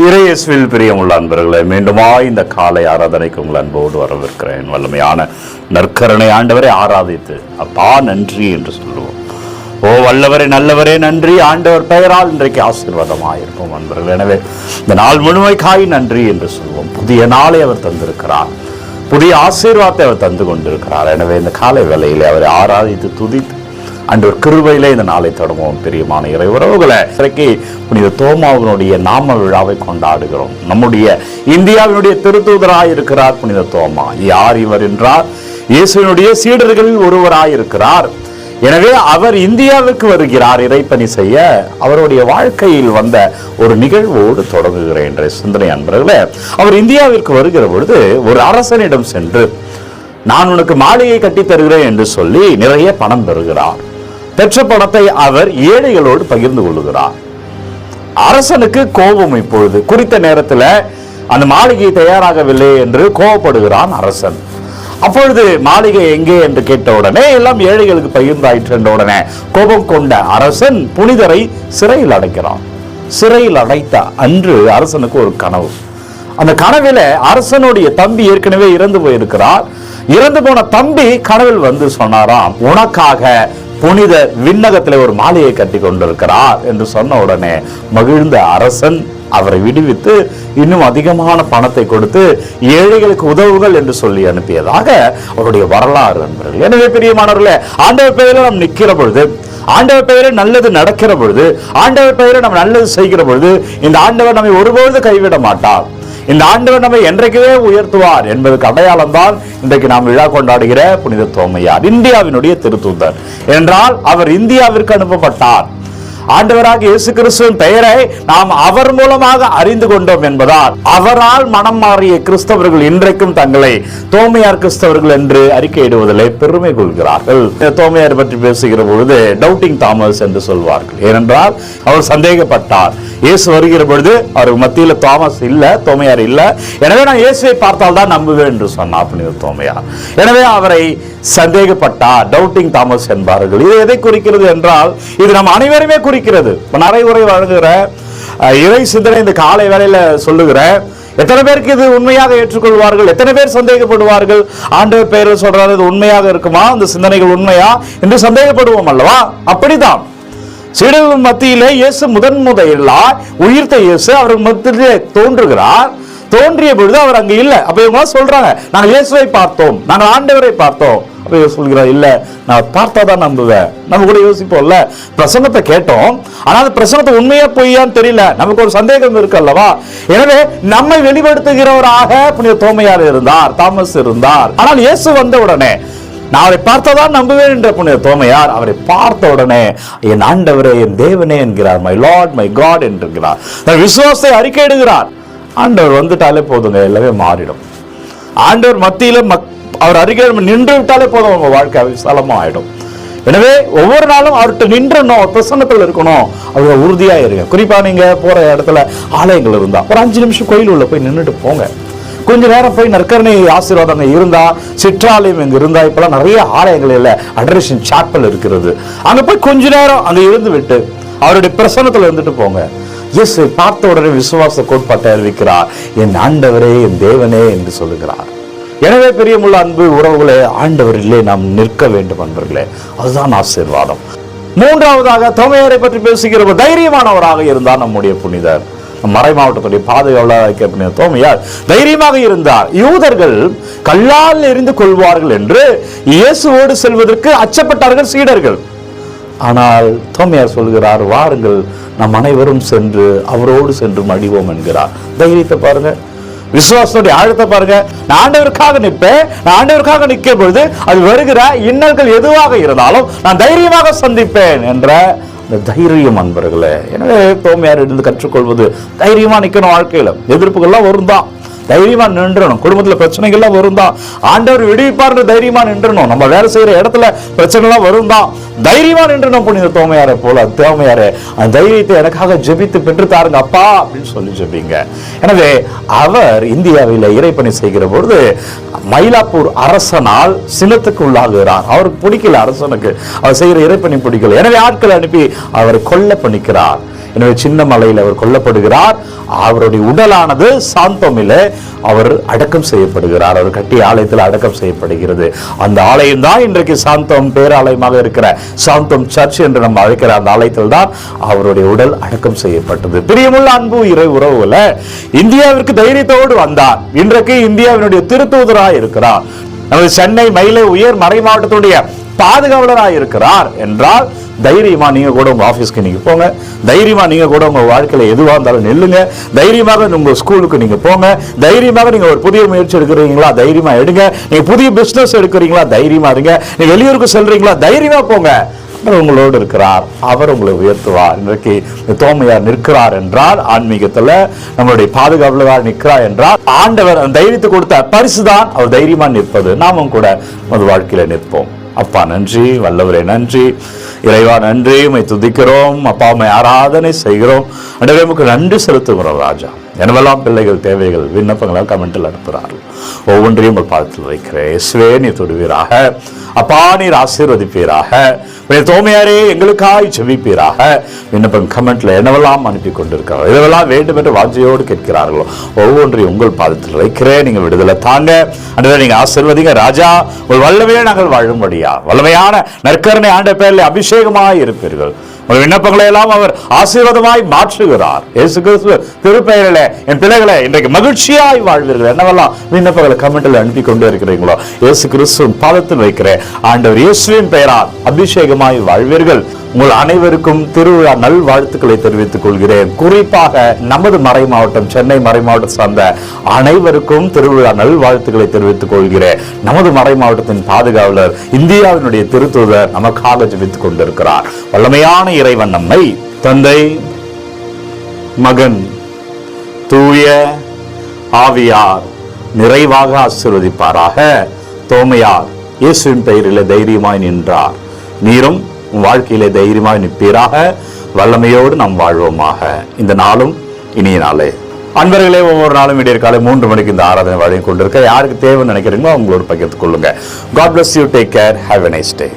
இறையேசுவில் பிரியமுள்ள அன்பர்களே, மீண்டுமா இந்த காலை ஆராதனைக்கு உங்கள் அன்போடு வரவிருக்கிறேன். வல்லமையான நற்கருணை ஆண்டவரை ஆராதித்து அப்பா நன்றி என்று சொல்லுவோம். ஓ வல்லவரே நல்லவரே நன்றி, ஆண்டவர் பெயரால் இன்றைக்கு ஆசீர்வாதமாயிருப்போம் அன்பர்கள். எனவே இந்த நாள் முழுமைக்காய் நன்றி என்று சொல்வோம். புதிய நாளை அவர் தந்திருக்கிறார், புதிய ஆசீர்வாதத்தை அவர் தந்து கொண்டிருக்கிறார். எனவே இந்த காலை வேளையிலே அவரை ஆராதித்து துதித்து ஆண்டவர் கிருபையிலே இந்த நாளை தொடங்குவோம். பிரியமான இறை உறவுகளை, இன்றைக்கு புனித தோமாவினுடைய நாம விழாவை கொண்டாடுகிறோம். நம்முடைய இந்தியாவினுடைய திருத்தூதராய் இருக்கிறார் புனித தோமா. யார் இவர் என்றால், இயேசுவினுடைய சீடர்களில் ஒருவராயிருக்கிறார். எனவே அவர் இந்தியாவுக்கு வருகிறார் இறைப்பணி செய்ய. அவருடைய வாழ்க்கையில் வந்த ஒரு நிகழ்வோடு தொடங்குகிறேன் என்ற சிந்தனை அன்பர்களே. அவர் இந்தியாவிற்கு வருகிற பொழுது ஒரு அரசனிடம் சென்று, நான் உனக்கு மாளிகை கட்டி தருகிறேன் என்று சொல்லி நிறைய பணம் பெறுகிறார். பெற்ற பணத்தை அவர் ஏழைகளோடு பகிர்ந்து கொள்ளுகிறார். அரசனுக்கு கோபம். இப்பொழுது குறித்த நேரத்தில் அந்த மாளிகை தயாராகவில்லை என்று கோபப்படுகிறான் அரசன். அப்பொழுது மாளிகை எங்கே என்று கேட்ட உடனே எல்லாம் ஏழைகளுக்கு பகிர்ந்தாயிற்று என்ற உடனே கோபம் கொண்ட அரசன் புனிதரை சிறையில் அடைக்கிறான். சிறையில் அடைத்த அன்று அரசனுக்கு ஒரு கனவு. அந்த கனவில அரசனுடைய தம்பி ஏற்கனவே இறந்து போயிருக்கிறார். இறந்து போன தம்பி கனவில் வந்து சொன்னாராம், உனக்காக புனித விண்ணகத்தில் ஒரு மாளிகை கட்டி கொண்டிருக்கிறார் என்று சொன்ன உடனே மகிழ்ந்த அரசன் அவரை விடுவித்து இன்னும் அதிகமான பணத்தை கொடுத்து ஏழைகளுக்கு உதவுகள் என்று சொல்லி அனுப்பியதாக அவருடைய வரலாறு என்பது. எனவே பிரியமானவர்களே, ஆண்டவர் பெயரில் நாம் நிற்கிற பொழுது, ஆண்டவர் பெயரில் நல்லது நடக்கிற பொழுது, ஆண்டவர் பெயரில் நம்ம நல்லது செய்கிற பொழுது, இந்த ஆண்டவர் நம்மை ஒருபொழுது கைவிட மாட்டார். இந்த ஆண்டவர் நம்மை என்றைக்கவே உயர்த்துவார் என்பதற்கு அடையாளம் தான் இன்றைக்கு நாம் விழா கொண்டாடுகிற புனித தோமையார், இந்தியாவினுடைய திருத்தூதர் என்றால் அவர் இந்தியாவிற்கு அனுப்பப்பட்டார். ஆண்டவராக இயேசு கிறிஸ்துவின் பெயரை நாம் அவர் மூலமாக அறிந்து கொண்டோம் என்பதால் அவரால் மனம் மாறிய கிறிஸ்தவர்கள் இன்றைக்கும் தங்களை தோமையார் கிறிஸ்தவர்கள் என்று அறிக்கையிடுவதிலே பெருமை கொள்கிறார்கள். தோமையார் பற்றி பேசுகிற பொழுது டவுட்டிங் தாமஸ் என்று சொல்வார்கள். ஏனென்றால் அவர் சந்தேகப்பட்டார். இயேசு வருகிற பொழுது அவருக்கு மத்தியில் தாமஸ் இல்ல, தோமையார் இல்ல. எனவே நான் இயேசுவை பார்த்தால் தான் நம்புவேன் என்று சொன்னார் புனித தோமையார். எனவே அவரை சந்தேகப்பட்டார், டவுட்டிங் தாமஸ் என்பார்கள். இது எதை குறிக்கிறது என்றால், இது நம் அனைவருமே குறிக்கிறது. நடைமுறை வழங்குகிற இறை சிந்தனை இந்த காலை வேளையில சொல்லுகிற எத்தனை பேருக்கு இது உண்மையாக ஏற்றுக்கொள்வார்கள், எத்தனை பேர் சந்தேகப்படுவார்கள்? ஆண்டவர் பெயரில் சொல்றாரு, இது உண்மையாக இருக்குமா, இந்த சிந்தனைகள் உண்மையா என்று சந்தேகப்படுவோம் அல்லவா? அப்படிதான் சீடர்கள் மத்தியிலே இயேசு முதலாய் உயிர்த்த இயேசு அவர்கள் மத்தியிலே தோன்றுகிறார். தோன்றிய பொழுது அவர் அங்க இல்ல. அப்ப இவங்க சொல்றாங்க, நாங்கள் இயேசுவை பார்த்தோம், நாங்கள் ஆண்டவரை பார்த்தோம். அப்ப சொல்கிறார், இல்ல நான் பார்த்தாதான் நம்புவேன். நம்ம கூட யோசிப்போம்ல, பிரசங்கத்தை கேட்டோம், ஆனால் பிரசங்கத்தை உண்மையா பொய்யான்னு தெரியல, நமக்கு ஒரு சந்தேகம் இருக்கு அல்லவா? எனவே நம்மை வெளிப்படுத்துகிறவராக புனித தோமையார் இருந்தார், தாமஸ் இருந்தார். ஆனால் இயேசு வந்த உடனே நான் அவரை பார்த்ததான் நம்புவேன் என்ற புனித தோமையார் அவரை பார்த்த உடனே என் ஆண்டவரே, என் தேவனே என்கிறார். மை லார்ட், மை காட் என்கிறார். விசுவாசத்தை அறிக்கையிடுகிறார். ஆண்டவர் வந்துட்டாலே போதுங்க, எல்லாமே மாறிடும். ஆண்டவர் மத்தியில அவர் அறிக்கை நின்று விட்டாலே போதும், உங்க வாழ்க்கை விசாலமா ஆயிடும். எனவே ஒவ்வொரு நாளும் அவர்கிட்ட நின்றணும், பிரசன்னத்தில் இருக்கணும், அவர் உறுதியா இருங்க. குறிப்பா நீங்க போற இடத்துல ஆலயங்கள் இருந்தா ஒரு 5 நிமிஷம் கோயில் உள்ள போய் நின்றுட்டு போங்க. கொஞ்ச நேரம் போய் நற்கருணை ஆசீர்வாதம் இருந்தா, சிற்றாலயம் இங்க இருந்தா, இப்பெல்லாம் நிறைய ஆலயங்கள் இல்ல, அடரேஷன் சாப்பல் இருக்கிறது, அங்க போய் கொஞ்ச நேரம் அங்க இருந்து விட்டு அவருடைய பிரசன்னத்துல இருந்துட்டு போங்க. இயேசு பார்த்த உடனே விசுவாச கோட்பாட்டை அறிவிக்கிறார், என் ஆண்டவரே, என் தேவனே என்று சொல்லுகிறார். எனவே பெரியமுள்ள அன்பு உறவுகளே, ஆண்டவரிலே நாம் நிற்க வேண்டும் அன்பர்களே, அதுதான் ஆசீர்வாதம். மூன்றாவதாக தோமையாரை பற்றி பேசுகிற தைரியமானவராக இருந்தார் நம்முடைய புனிதர். மறை மாவட்டத்துடைய பாதுகாவலர் தோமையார் தைரியமாக இருந்தார். யூதர்கள் கல்லால் எறிந்து கொள்வார்கள் என்று இயேசுவோடு செல்வதற்கு அச்சப்பட்டார்கள் சீடர்கள். ஆனால் தோமையார் சொல்கிறார், வாருங்கள் நாம் அனைவரும் சென்று அவரோடு சென்று மடிவோம் என்கிறார். தைரியத்தை பாருங்க, விசுவாசத்துடைய ஆழத்தை பாருங்க. நான் ஆண்டவருக்காக நிற்பேன், நான் ஆண்டவருக்காக நிற்கும் பொழுது அது வருகிற இன்னல்கள் எதுவாக இருந்தாலும் நான் தைரியமாக சந்திப்பேன் என்ற தைரியம் அன்பர்களே. எனவே தோமையார் இருந்து கற்றுக்கொள்வது தைரியமா நிக்கணும். வாழ்க்கையில எதிர்ப்புகள்லாம் வரும் தான், தைரியமா நின்றணும். குடும்பத்துல பிரச்சனைகள்லாம் வரும் தான், ஆண்டவர் விடுவிப்பார் தைரியமா நின்றணும். நம்ம வேலை செய்யற இடத்துல பிரச்சனை எல்லாம் வரும் தான், தைரியமா நின்றணும். புனித தோமையாரை போல தோமையாரே, அந்த தைரியத்தை எனக்காக ஜெபித்து பெற்று தாருங்க அப்பா அப்படின்னு சொல்லி ஜெபிங்க. எனவே அவர் இந்தியாவில் இறைப்பணி செய்கிற பொழுது மயிலாப்பூர் அரசனால் சினத்துக்கு உள்ளாகிறார். அவருக்கு பிடிக்கல, அரசனுக்கு அவர் செய்கிற இறைப்பணி பிடிக்கல. எனவே ஆட்களை அனுப்பி அவரை கொல்ல பண்ணிக்கிறார். எனவே சின்ன மலையில் அவர் கொல்லப்படுகிறார். அவருடைய உடலானது சாந்தோமிலே அவர் அடக்கம் செய்யப்படுகிறார். அவர் கட்டிய ஆலயத்தில் அடக்கம் செய்யப்படுகிறது. அந்த ஆலயம் தான் இன்றைக்கு சாந்தோம் பேராலயமாக இருக்கிற சாந்தோம் சர்ச் என்று நம்ம அழைக்கிற அந்த ஆலயத்தில் தான் அவருடைய உடல் அடக்கம் செய்யப்பட்டது. பிரியமுள்ள அன்பு இறை உறவுல இந்தியாவிற்கு தைரியத்தோடு வந்தார். இன்றைக்கு இந்தியாவினுடைய திருத்தூதராக இருக்கிறார். நமது சென்னை மயிலை உயர் மறை மாவட்டத்துடைய பாதுகாவலராக இருக்கிறார் என்றால் தைரியமா நீங்க கூட உங்க ஆபீஸ்க்கு நீங்க போங்க, தைரியமா நீங்க கூட உங்க வாழ்க்கையில எதுவா இருந்தாலும் நெல்லுங்க, தைரியமாக உங்க ஸ்கூலுக்கு நீங்க போங்க, தைரியமாக நீங்க ஒரு புதிய முயற்சி எடுக்கிறீங்களா தைரியமா எடுங்க, நீங்க புதிய பிசினஸ் எடுக்கிறீங்களா தைரியமா இருங்க, நீங்க வெளியூருக்கு செல்றீங்களா தைரியமா போங்க. உங்களோடு இருக்கிறார், அவர் உங்களை உயர்த்துவார். இன்றைக்கு தோமையார் நிற்கிறார் என்றால் ஆன்மீகத்துல நம்மளுடைய பாதுகாவலராக நிற்கிறார் என்றால் ஆண்டவர் தைரியத்தை கொடுத்த பரிசுதான் அவர் தைரியமா நிற்பது. நாமும் கூட நமது வாழ்க்கையில நிற்போம். அப்பா நன்றி, வல்லவரே நன்றி, இறைவா நன்றி, உம்மை துதிக்கிறோம். அப்பா உம்மை ஆராதனை செய்கிறோம். ஆண்டவரே உமக்கு நன்றி செலுத்துகிறோம் ராஜா. எனவெல்லாம் பிள்ளைகள் தேவைகள் விண்ணப்பங்களால் கமெண்டில் அனுப்புகிறார்கள். ஒவ்வொன்றையும் உங்கள் பாதத்தில் வைக்கிறேன். இயேசுவே நீர் தொடுவீராக, அப்பா நீர் ஆசீர்வதிப்பீராக, தோமையாரே எங்களுக்காய் ஜெபிப்பீராக. விண்ணப்பம் கமெண்ட்ல என்னவெல்லாம் அனுப்பி கொண்டிருக்கிறார்கள், இதெல்லாம் வேண்டும் என்று வாஞ்சையோடு கேட்கிறார்களோ ஒவ்வொன்றையும் உங்கள் பாதத்தில் வைக்கிறேன். நீங்கள் விடுதலை தாங்க, அன்றே நீங்க ஆசீர்வதிங்க ராஜா. உங்கள் வல்லமையே நாங்கள் வாழும்படியா வல்லமையான நற்கருணை ஆண்ட பெயரில் அபிஷேகமாய் இருப்பீர்கள். விண்ணப்பங்களை எல்லாம் அவர் ஆசீர்வாதமாய் மாற்றுகிறார். இயேசு கிறிஸ்து திருப்பெயரிலே என் பிள்ளைகளை இன்றைக்கு மகிழ்ச்சியாய் வாழ்வீர்கள். என்னவெல்லாம் விண்ணப்பங்களை கமெண்ட்ல அனுப்பி கொண்டே இருக்கிறீங்களோ இயேசு கிறிஸ்து பாதத்தில் வைக்கிறேன். ஆண்டவர் இயேசுவின் பெயரால் அபிஷேகமாய் வாழ்வீர்கள். உங்கள் அனைவருக்கும் திருவிழா நல் வாழ்த்துக்களை தெரிவித்துக் கொள்கிறேன். குறிப்பாக நமது மறை மாவட்டம் சென்னை மறை மாவட்டம் சார்ந்த அனைவருக்கும் திருவிழா நல் வாழ்த்துக்களை தெரிவித்துக் கொள்கிறேன். நமது மறை மாவட்டத்தின் பாதுகாவலர் இந்தியாவினுடைய திருத்தூதர் நமக்காக ஜெபித்துக் கொண்டிருக்கிறார். வல்லமையான இறைவன் நம்மை தந்தை, மகன், தூய ஆவியார் நிறைவாக ஆசீர்வதிப்பாராக. தோமையார் இயேசுவின் பெயரிலே தைரியமாய் நின்றார். நீரும் வாழ்க்கையிலே தைரியமாய் நிற்பீராக. வல்லமையோடு நாம் வாழ்வோமாக. இந்த நாளும் இனிய நாளே. அன்பர்களே, ஒவ்வொரு நாளும் விடியற் காலை 3 மணிக்கு இந்த ஆராதனை வழங்கி கொண்டிருக்க யாருக்கு தேவைன்னு நினைக்கிறீங்களோ அவங்களோட பகிர்ந்து கொள்ளுங்க. God bless you. Take care. Have a nice day.